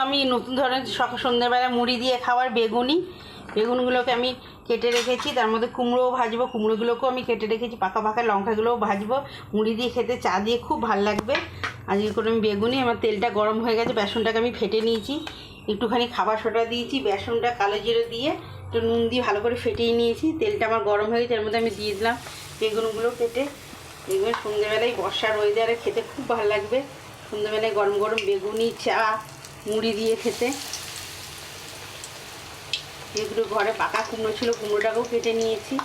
আমি নতুন ধরনের সন্ধ্যেবেলা মুড়ি দিয়ে খাওয়ার বেগুনগুলোকে আমি কেটে রেখেছি, তার মধ্যে কুমড়োও ভাজবো, কুমড়োগুলোকেও আমি কেটে রেখেছি, পাকা পাকা লঙ্কাগুলোও ভাজবো, মুড়ি দিয়ে খেতে চা দিয়ে খুব ভালো লাগবে। আজকে করে আমি বেগুনি, আমার তেলটা গরম হয়ে গেছে, বেসনটাকে আমি ফেটে নিয়েছি, একটুখানি খাবার সোডা দিয়েছি, বেসনটা কালো জিরে দিয়ে একটু নুন দিয়ে ভালো করে ফেটিয়ে নিয়েছি। তেলটা আমার গরম হয়ে গেছে, এর মধ্যে আমি দিয়ে দিলাম বেগুনগুলো কেটে। দেখবেন সন্ধ্যেবেলায় বর্ষার ওয়েদারে খেতে খুব ভালো লাগবে, সন্ধ্যেবেলায় গরম গরম বেগুনি চা মুড়ি দিয়ে খেতে। এগুলো ঘরে পাকা কুমড়ো ছিল, কুমড়োটাকেও কেটে নিয়েছি।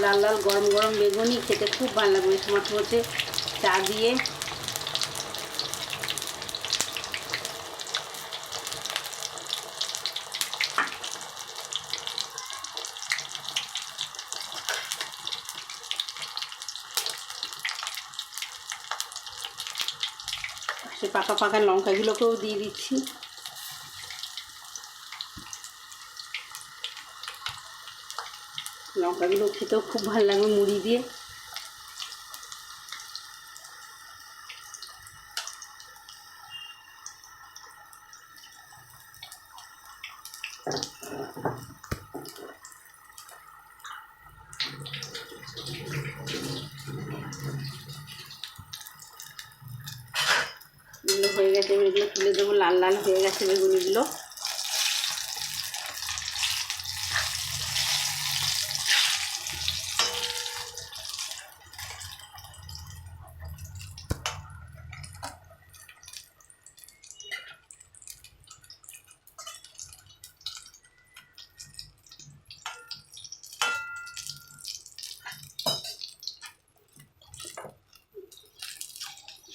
লাল লাল গরম গরম বেগুনি খেতে খুব ভালো লাগবে সময় হচ্ছে চা দিয়ে। সে পাকা পাকা লঙ্কাগুলোকেও দিয়ে দিচ্ছি। লঙ্কাগুলো খেতেও খুব ভালো লাগবে মুড়ি দিয়ে। এগুলো হয়ে গেছে, এগুলো তুলে দেবো, লাল লাল হয়ে গেছে বেগুনিগুলো।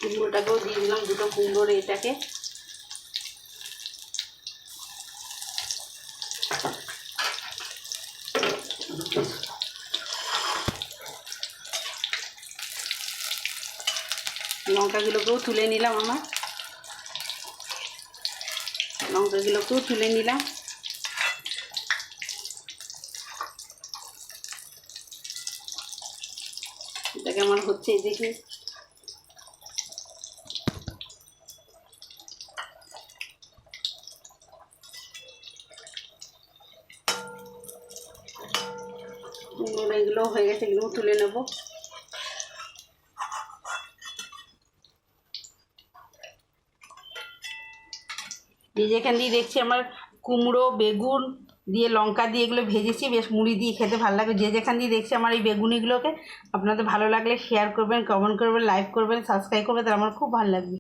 কুমড়োটাকেও দিয়ে দিলাম, দুটো কুমড়োর এটাকে। লঙ্কাগুলোকেও তুলে নিলাম, আমার লঙ্কাগুলোকেও তুলে নিলাম। এটাকে আমার হচ্ছে দেখি এগুলো হয়ে গেছে, এগুলো তুলে নেব। যেখান দিয়ে দেখছি আমার কুমড়ো বেগুন দিয়ে লঙ্কা দিয়ে এগুলো ভেজেছি, বেশ মুড়ি দিয়ে খেতে ভালো লাগে। যে যেখান দিয়ে দেখছি আমার এই বেগুনিগুলোকে, আপনাদের ভালো লাগলে শেয়ার করবেন, কমেন্ট করবেন, লাইক করবেন, সাবস্ক্রাইব করবেন, তাহলে আমার খুব ভালো লাগবে।